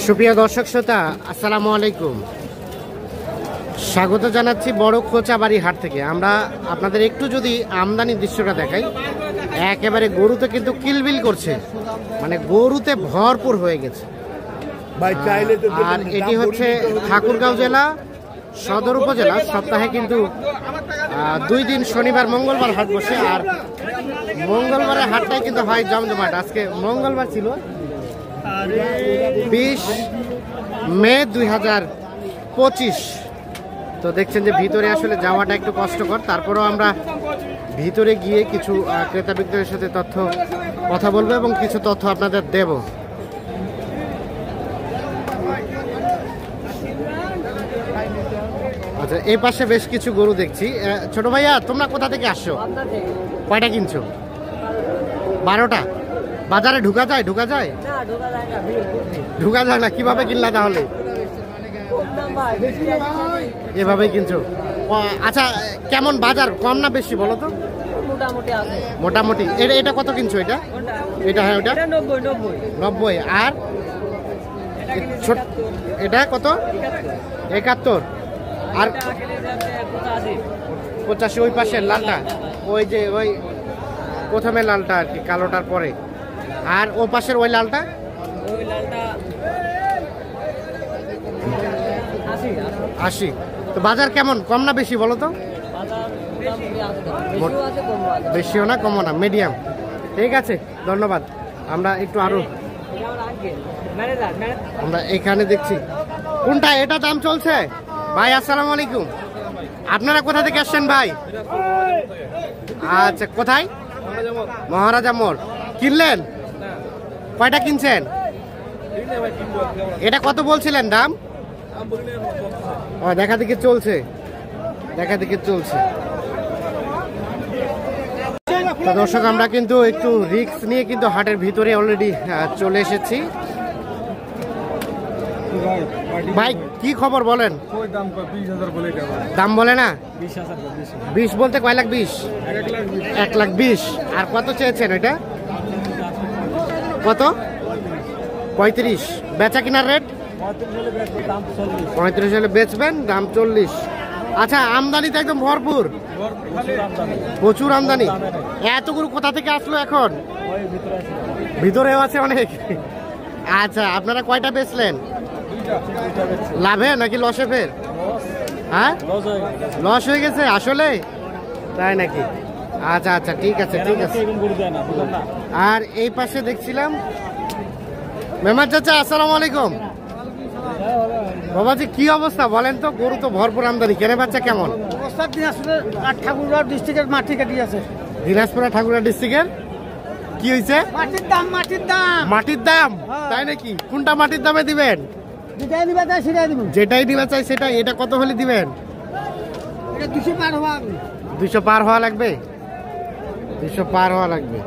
সুপ্রিয় দর্শক শ্রোতা, আসসালামু আলাইকুম। স্বাগত জানাচ্ছি বড় খোঁচাবাড়ি হাট থেকে। আমরা আপনাদের একটু যদি আমদানির দৃশ্যটা দেখাই, একেবারে গরুতে কিন্তু কিলবিল করছে, মানে গরুতে ভরপুর হয়ে গেছে। আর এটি হচ্ছে ঠাকুরগাঁও জেলা সদর উপজেলা। সপ্তাহে কিন্তু 2 দিন শনিবার মঙ্গলবার হাট বসে, আর মঙ্গলবারের হাটটাই কিন্তু হয় জমজমাট। আজকে মঙ্গলবার ছিল 20 মে 2025। তো দেখছেন যে ভিতরে আসলে যাওয়াটা একটু কষ্টকর, তারপরেও আমরা ভিতরে গিয়ে কিছু ক্রেতা বিক্রেতার সাথে কথা বলবো এবং কিছু তথ্য আপনাদের দেব। আচ্ছা, এই পাশে বেশ কিছু গরু দেখছি। ছোট ভাইয়া, তোমরা কোথা থেকে আসছো? কয়টা কিনছো? 12টা। বাজারে ঢুকা যায়? ঢুকা যায় না। কিভাবে কিনলা তাহলে? এভাবে কিনছো? আচ্ছা, কেমন বাজার, কম না বেশি বলো তো? মোটামুটি। এটা কত কিনছো? এটা হ্যাঁ, ওটা 90। আর এটা কত? 71। আর 85। ওই পাশের লালটা, ওই যে ওই প্রথমে লালটা আর কি, কালোটার পরে। আর ও পাশের ওই লালটা 80। তো বাজার কেমন, কম না বেশি বলো তো? বেশিও না কমও না, মিডিয়াম। ঠিক আছে, ধন্যবাদ। আমরা একটু আরো আমরা এখানে দেখছি কোনটা, এটা দাম চলছে। ভাই আসসালামু আলাইকুম, আপনারা কোথা থেকে আসছেন ভাই? আচ্ছা, কোথায়? মহারাজা মোড়। কিনলেন? কয়টা কিনছেন? এটা কত বলছিলেন দাম? দেখা দেখি চলছে। তো দর্শক, আমরা কিন্তু একটু রিস্ক নিয়ে কিন্তু হাটের ভিতরে অলরেডি চলে এসেছি। ভাই কি খবর বলেন? দাম বলে না? 20 বলতে কয় লাখ? 20। 1,20,000। আর কত চেয়েছেন এটা? কত? 35। বেচা কিনার রেট 35 হলে বেচবেন, দাম 40। আচ্ছা, আমদানি তো একদম ভরপুর, প্রচুর আমদানি। এতগুলো কোথা থেকে আসলো এখন? ভিতরেও আছে অনেক। আচ্ছা, আপনারা কয়টা বেচলেন? লাভে নাকি লসে? ফের হ্যাঁ, লস হয়ে গেছে আসলে, তাই নাকি? আচ্ছা আচ্ছা, ঠিক আছে। আর এই পাশে দেখছিলাম মেম্বার চাচা, আসসালামু আলাইকুম। বাবাজি কি অবস্থা বলেন তো? গরু তো ভরপুর আমদানি, কেনে বাচ্চা কেমন অবস্থা? ঠাকুরগাঁও ডিস্ট্রিক্টের মাটি কাটি আছে। দিনাজপুর ঠাকুরগাঁও ডিস্ট্রিক্টের কি হয়েছে? মাটির দাম। তাই নাকি? কোনটা মাটির দামে দিবেন? যেটাই দিবা চাই সেটাই। এটা কত হলে দিবেন? 200 পার হওয়া লাগবে। 200 পার হওয়া লাগবে।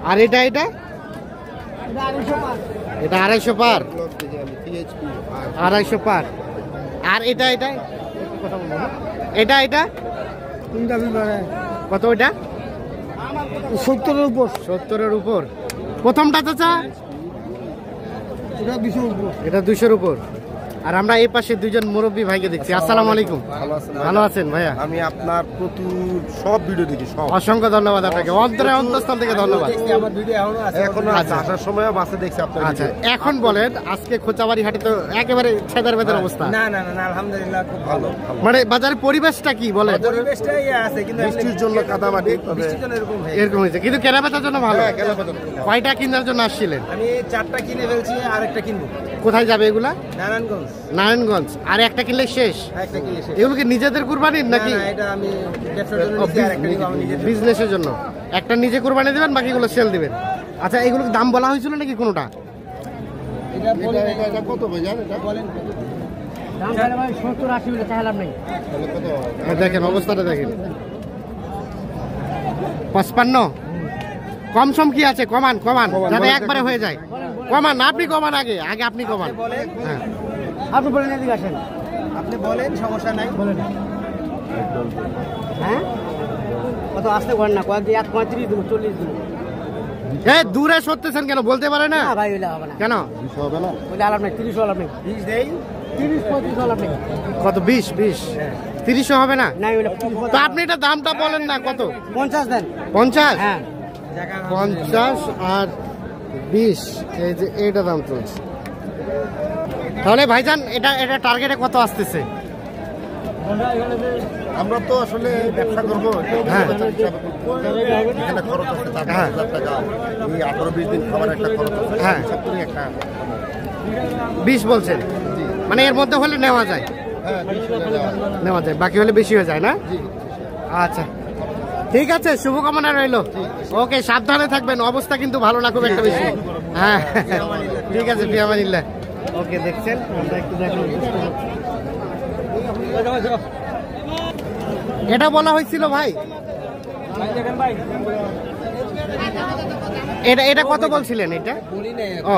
আর এটা 250 পার। 250 পার। আর এটা কত? ওইটা 70-এর উপর। প্রথমটা চাচা এটা 200-র উপর। আর আমরা এই পাশে দুইজন মুরব্বী ভাইকে দেখছি। আসসালামু আলাইকুম। ভালো আছেন ভাইয়া? আমি আপনার সব ভিডিও দেখি। অসংখ্য ধন্যবাদ আপনাকে, অন্তঃস্থল থেকে ধন্যবাদ। আসার সময় বাসে দেখছি আপনার। আচ্ছা, এখন বলেন, আজকে খোঁচাবাড়ি হাটে তো একেবারে ছেদার বেদার অবস্থা। না, আলহামদুলিল্লাহ খুব ভালো। মানে বাজারের পরিবেশটা কি বলেন? পরিবেশটাই আছে, কিন্তু বৃষ্টির জন্য কাদামাটি এরকম হয়েছে, কিন্তু কেনাবেচার জন্য ভালো। কয়টা কেনার জন্য আসছিলেন? আমি 4টা কিনে ফেলছি, আর একটা কিনবো। কোথায় যাবে এগুলা? নারায়ণগঞ্জ। আর একটা কিনলে শেষ? এগুলোকে নিজেদের কুরবানির নাকি বিজনেসের জন্য? একটা নিজে কুরবানি দিবেন, বাকিগুলো সেল দিবেন। আচ্ছা, এগুলোর দাম বলা হয়েছিল নাকি কোনোটা? দেখেন অবস্থাটা, দেখেন 55। কম সম কি আছে? কমান যাতে একবারে হয়ে যায়। কমান, আপনি কমান, আগে আপনি কমান। হ্যাঁ, আপনি বলেন, এদিকে আসেন, আপনি বলেন, সমস্যা নাই, বলেন। হ্যাঁ, কত আসতে পারেন না? কয়েকদিন 35 দেবো, 40 দেবো। দূরে সরতেছেন কেন বলতে পারে না ভাই ওইটা হবে না। কেন? হবে না ওইটা আলাপ নেই, 30 আলাপ নেই, 20 দেই, 30-35 আলাপ নেই। কত? 20 30 হবে না? না ওইটা তো আপনি এটা দামটা বলেন না কত? 50 দেন। 50? হ্যাঁ 50 আর 20, এই যে এইটা দাম চলছে। তাহলে ভাইজান এটা টার্গেটে কত আসতেছে? আমরা তো আসলে ব্যবসা করবো, হ্যাঁ। এখানে খরচ আছে 4,000 টাকা, এই 18-20 দিন খাবার একটা খরচ আছে, হ্যাঁ। হিসাব করে একটা 20 বলছেন, মানে এর মধ্যে হলে নেওয়া যায়, হ্যাঁ 20 হলে দেওয়া হয়। নেওয়া যায়, বাকি হলে বেশি হয়ে যায় না? আচ্ছা ঠিক আছে, শুভকামনা রইলো। ওকে, সাবধানে থাকবেন, অবস্থা কিন্তু ভালো না খুব একটা বেশি। হ্যাঁ ঠিক আছে, ফিয়ামানিল্লাহ। ওকে, দেখছেন আমরা একটু দেখলাম। এটা বলা হয়েছিল ভাই, এটা কত বলছিলেন? এটা ও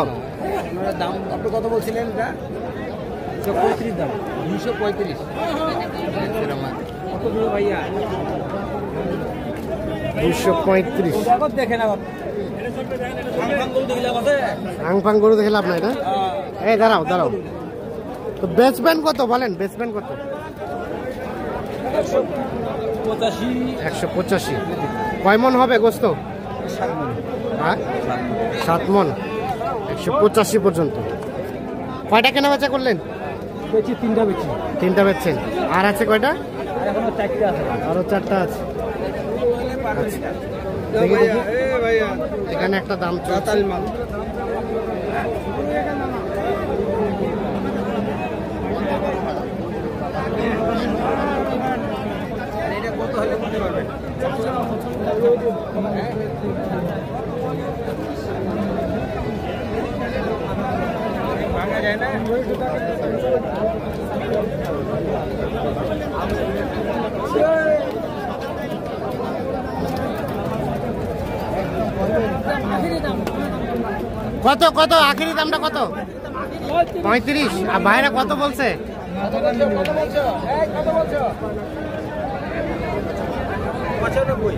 দাম আপনি কত বলছিলেন? এটা 235 দাম, 235 কত দিল ভাইয়া? 235। দেখেন আবার আংফাং গরু দেখে লাভ নাই না? এই দাঁড়াও দাঁড়াও, তো বেচবেন কত বলেন? বেচবেন কত? 185। কয় মন হবে গোস্ত? 7 মন। 185 পর্যন্ত। কয়টা কেনা বেচা করলেন? বেচি 3টা বেচি। 3টা বেচছেন, আর আছে কয়টা? এখনো 4টা আছে। আরো 4টা আছে। দেখি দেখি, এখানে একটা দাম চলছে। কত কত আখেরি দামটা কত? 35। আর ভাইরা কত বলছে?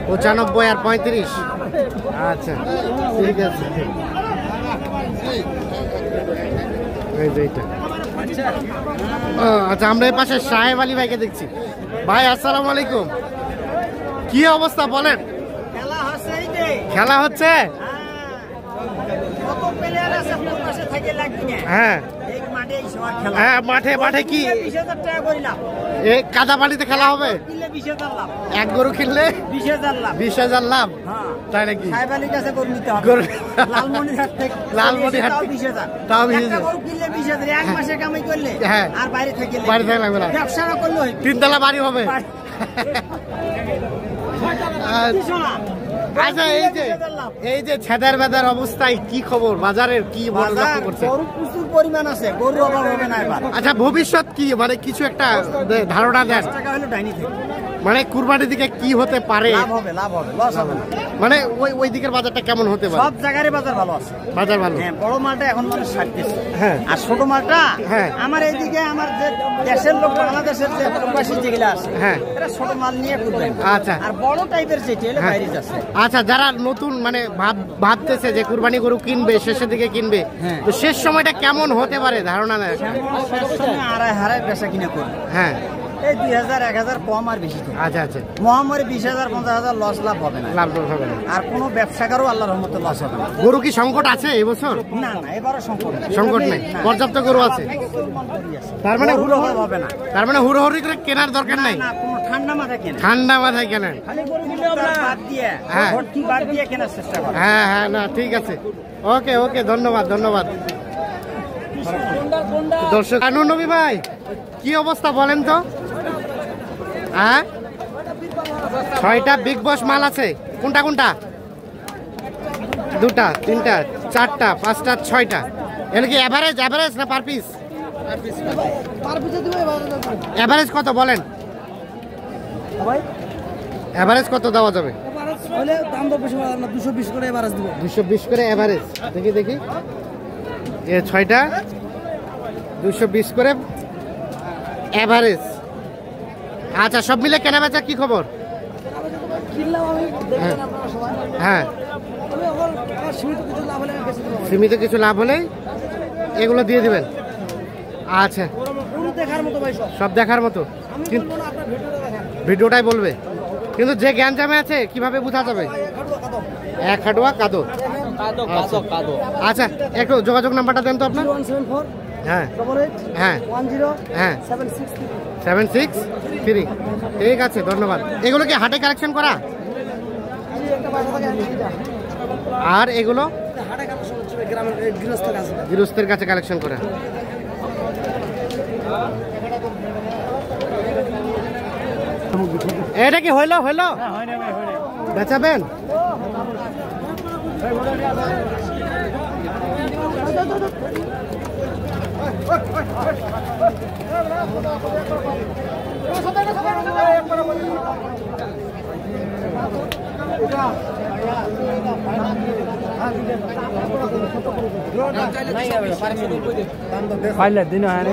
95 আর 35। আচ্ছা ঠিক আছে, এই যে এইটা। আচ্ছা, আমরা এই পাশে সাহেব আলী ভাইকে দেখছি। ভাই আসসালামু আলাইকুম, কি অবস্থা বলেন? খেলা হচ্ছে? হ্যাঁ হ্যাঁ, মাঠে মাঠে কি এই কাদা পানিতে খেলা হবে? এক গরু কিনলে 20,000 লাভ, তাই নাকি? লালমনিরহাট থেকে তাও 20,000। হ্যাঁ, বাড়ি থেকে লাগবে না, 3 তলা বাড়ি হবে। আচ্ছা, এই যে ছেদার বেদার অবস্থায় কি খবর? বাজারের কি প্রচুর পরিমাণ আছে, গরু অভাব হবে না এবার। আচ্ছা, ভবিষ্যৎ কি, মানে কিছু একটা ধারণা দেন, মানে কুরবানির দিকে কি হতে পারে? লাভ হবে, লস হবে না। মানে ওই দিকের বাজারটা কেমন হতে পারে? সব জায়গায় বাজার ভালো আছে, বাজার ভালো। হ্যাঁ, বড় মালটা এখন মানুষ ছাড়তেছে। হ্যাঁ, আর ছোট মালটা, হ্যাঁ, আমার এইদিকে আমার যে দেশের লোক, বাংলাদেশের যে প্রবাসী যেগুলো আছে, হ্যাঁ, এরা ছোট মাল নিয়ে করবে। আচ্ছা, আর বড় টাইপের যেটি হলে বাইরে যাচ্ছে। আচ্ছা, যারা নতুন মানে ভাবতেছে যে কুরবানি গরু কিনবে, শেষের দিকে কিনবে, তো শেষ সময়টা কেমন হতে পারে ধারণা নেই? হারায় বেচা কিনা করবে। হ্যাঁ, এই 2,000 1,000 কম আর বেশি। আচ্ছা আচ্ছা, মহামারী 20,000 50,000 লস লাভ হবে না, লাভ হবে না। আর কোনো ব্যবসাকারও আল্লাহর রহমতে লস হবে না। গরু কি সংকট আছে এবছর? না না, এবারও সংকট নেই, পর্যাপ্ত গরু আছে। তার মানে হুড়োহুড়ি হবে না, তার মানে হুড়োহুড়ি করে কেনার দরকার নাই, ঠান্ডা মাথায় কেনেন, ঠান্ডা মাথায় কেনেন। হ্যাঁ বাদ দিয়ে কেনার চেষ্টা করেন। হ্যাঁ হ্যাঁ, না ঠিক আছে, ওকে ওকে, ধন্যবাদ ধন্যবাদ। দর্শক, নবী ভাই কি অবস্থা বলেন তো? হ্যাঁ, 6টা বিগ বস মাল আছে, কোনটা কোনটা? 2টা 3টা 4টা 5টা 6টা। এর কি এভারেজ না পার পিস? এভারেজ কত বলেন? এভারেজ কত দেওয়া যাবে? 220 করে এভারেজ দিব। 220 করে এভারেজ। দেখি দেখি, এ 6টা 220 করে এভারেজ। আচ্ছা, সব মিলে কেনা বেচা কি খবর? হ্যাঁ, সীমিত কিছু লাভ হলে এগুলো দিয়ে দিবেন। আচ্ছা, সব দেখার মতো, কিন্তু ভিডিওটাই বলবে। কিন্তু যে গ্যাঞ্জামে আছে কিভাবে বোঝা যাবে? এক হাডুয়া কাদো। আচ্ছা, একটু যোগাযোগ নাম্বারটা দেন তো আপনার। হ্যাঁ হ্যাঁ হ্যাঁ 763। ঠিক আছে, ধন্যবাদ। এগুলো কি হাটে কালেকশন করা? আর এগুলো গৃহস্থের কাছে কালেকশন করা। এটা কি হইলো বেচাবেন? পাইলে দিন হয়